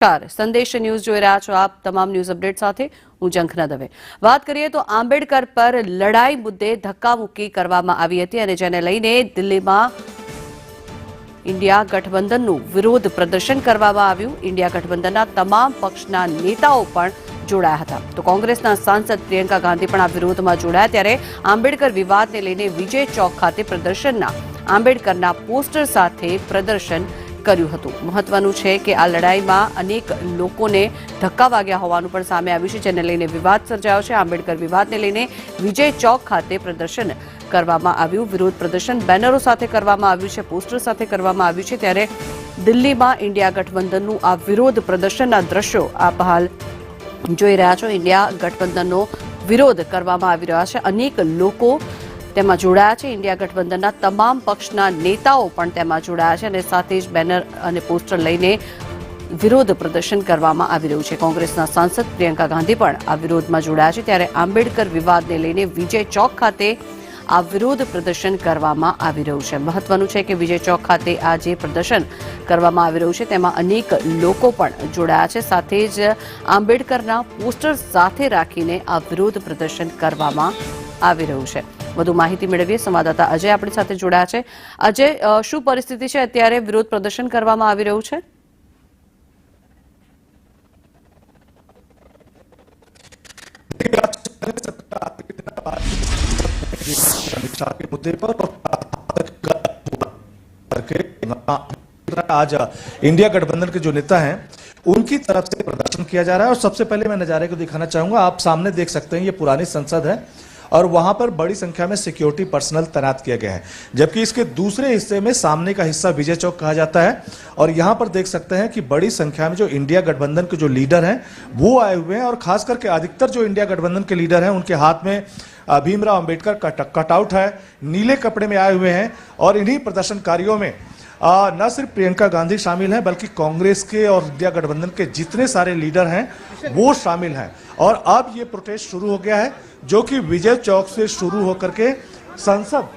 संदेश न्यूज જોઈ રહ્યા છો આપ તમામ ન્યૂઝ અપડેટ સાથે હું જંખના દવે વાત કરીએ તો આંબેડકર પર લડાઈ મુદ્દે ધક્કામુક્કી કરવામાં આવી હતી અને જેને લઈને દિલ્હીમાં ઇન્ડિયા ગઠબંધનનું વિરોધ પ્રદર્શન કરવામાં આવ્યું ઇન્ડિયા ગઠબંધનના તમામ પક્ષના નેતાઓ પણ જોડાયા હતા તો કોંગ્રેસના સાંસદ પ્રિયંકા ગાંધી પણ આ વિરોધમાં જોડાયા ત્યારે આંબેડકર વિવાદને લઈને વિજય ચોક ખાતે પ્રદર્શનના આંબેડકરના પોસ્ટર સાથે પ્રદર્શન કર્યું હતું મહત્વનું છે કે આ લડાઈમાં અનેક લોકોને ધક્કા વાગ્યા હોવાનું પણ સામે આવ્યું છે જેને લઈને વિવાદ સર્જાયો છે આંબેડકર વિવાદને લઈને વિજય ચોક ખાતે પ્રદર્શન કરવામાં આવ્યું વિરોધ પ્રદર્શન બેનરો સાથે કરવામાં આવ્યું છે પોસ્ટર સાથે કરવામાં આવ્યું છે ત્યારે દિલ્હીમાં ઇન્ડિયા ગઠબંધનનું આ વિરોધ પ્રદર્શનના દ્રશ્યો આપ હાલ જોઈ રહ્યા છો ઇન્ડિયા ગઠબંધનનો વિરોધ કરવામાં આવી રહ્યો છે અનેક લોકો તેમાં જોડાયા છે ઇન્ડિયા ગઠબંધનના તમામ પક્ષના નેતાઓ પણ તેમાં જોડાયા છે અને સાથે જ બેનર અને પોસ્ટર લઈને વિરોધ પ્રદર્શન કરવામાં આવી રહ્યું છે કોંગ્રેસના સાંસદ પ્રિયંકા ગાંધી પણ આ વિરોધમાં જોડાયા છે ત્યારે આંબેડકર વિવાદને લઈને વિજય ચોક ખાતે આ વિરોધ પ્રદર્શન કરવામાં આવી રહ્યું છે મહત્વનું છે કે વિજય ચોક ખાતે આ જે પ્રદર્શન કરવામાં આવી રહ્યું છે તેમાં અનેક લોકો પણ જોડાયા છે સાથે જ આંબેડકરના પોસ્ટર સાથે રાખીને આ વિરોધ પ્રદર્શન કરવામાં આવી રહ્યું છે વધુ માહિતી મેળવીએ સંવાદદાતા અજય આપણી સાથે જોડાયા છે અજય શું પરિસ્થિતિ છે અત્યારે વિરોધ પ્રદર્શન કરવામાં આવી રહ્યું છે आज इंडिया गठबंधन के जो नेता हैं उनकी तरफ से प्रदर्शन किया जा रहा है और सबसे पहले मैं नजारे को दिखाना चाहूंगा आप सामने देख सकते हैं ये पुरानी संसद है और वहां पर बड़ी संख्या में सिक्योरिटी पर्सनल तैनात किया गया है जबकि इसके दूसरे हिस्से में सामने का हिस्सा विजय चौक कहा जाता है और यहां पर देख सकते हैं कि बड़ी संख्या में जो इंडिया गठबंधन के जो लीडर हैं वो आए हुए हैं और खास करके अधिकतर जो इंडिया गठबंधन के लीडर हैं उनके हाथ में भीमराव अंबेडकर का कटआउट है नीले कपड़े में आए हुए हैं और इन्हीं प्रदर्शनकारियों में न सिर्फ प्रियंका गांधी शामिल हैं बल्कि कांग्रेस के और इंडिया गठबंधन के जितने सारे लीडर हैं वो शामिल हैं और अब ये प्रोटेस्ट शुरू हो गया है जो कि विजय चौक से शुरू होकर के संसद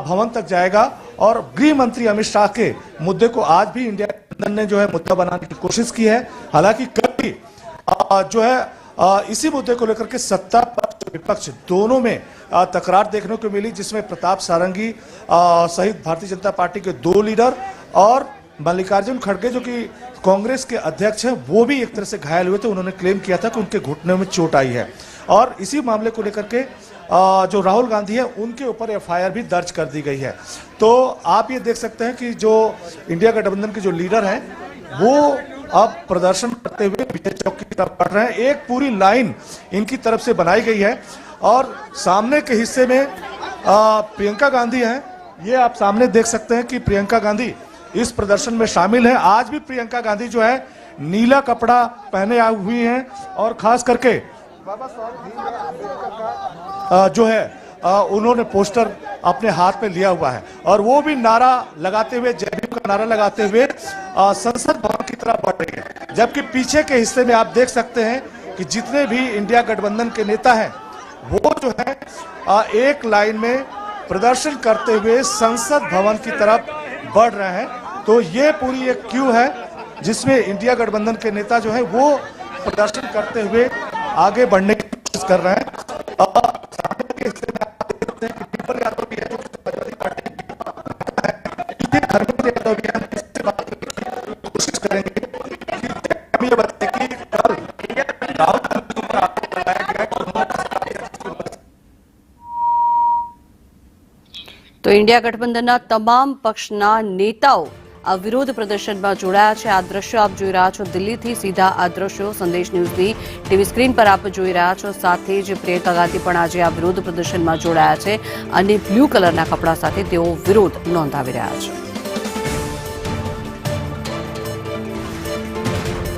भवन तक जाएगा और गृह मंत्री अमित शाह के मुद्दे को आज भी इंडिया गठबंधन ने जो है मुद्दा बनाने की कोशिश की है हालांकि कभी जो है इसी मुद्दे को लेकर के सत्ता पक्ष विपक्ष दोनों में तकरार देखने को मिली जिसमें प्रताप सारंगी सहित भारतीय जनता पार्टी के 2 लीडर और मल्लिकार्जुन खड़गे जो कि कांग्रेस के अध्यक्ष हैं वो भी एक तरह से घायल हुए थे उन्होंने क्लेम किया था कि उनके घुटने में चोट आई है और इसी मामले को लेकर के जो राहुल गांधी है उनके ऊपर एफआईआर भी दर्ज कर दी गई है तो आप ये देख सकते हैं कि जो इंडिया गठबंधन के जो लीडर हैं वो अब प्रदर्शन करते हुए विजय चौक की तरफ बढ़ रहे हैं एक पूरी लाइन इनकी तरफ से बनाई गई है और सामने के हिस्से में प्रियंका गांधी हैं ये आप सामने देख सकते हैं कि प्रियंका गांधी इस प्रदर्शन में शामिल है आज भी प्रियंका गांधी जो है नीला कपड़ा पहने हुई हैं और खास करके जो है उन्होंने पोस्टर अपने हाथ में लिया हुआ है और वो भी नारा लगाते हुए जय भीम का नारा लगाते हुए संसद भवन की तरफ बढ़ रही है जबकि पीछे के हिस्से में आप देख सकते हैं कि जितने भी इंडिया गठबंधन के नेता हैं वो जो है एक लाइन में प्रदर्शन करते हुए संसद भवन की तरफ बढ़ रहे हैं तो ये पूरी एक क्यू है जिसमें इंडिया गठबंधन के नेता जो है वो प्रदर्शन करते हुए आगे बढ़ने की कोशिश कर रहे हैं सामने के हिस्से में आप देख सकते हैं कि पीपल यादव भी है जो समाजवादी पार्टी के धर्मेंद्र यादव भी है इससे बात करने की कोशिश करेंगे हम ये बताएं कि कल राहुल गांधी पर आरोप लगाया गया તો ઇન્ડિયા ગઠબંધનના તમામ પક્ષના નેતાઓ આ વિરોધ પ્રદર્શનમાં જોડાયા છે આ દ્રશ્યો આપ જોઈ રહ્યા છો દિલ્હીથી સીધા આ દ્રશ્યો સંદેશ ન્યૂઝની ટીવી સ્ક્રીન પર આપ જોઈ રહ્યા છો સાથે જ પ્રિયંકા ગાંધી પણ આજે આ વિરોધ પ્રદર્શનમાં જોડાયા છે અને બ્લુ કલરના કપડા સાથે તેઓ વિરોધ નોંધાવી રહ્યા છે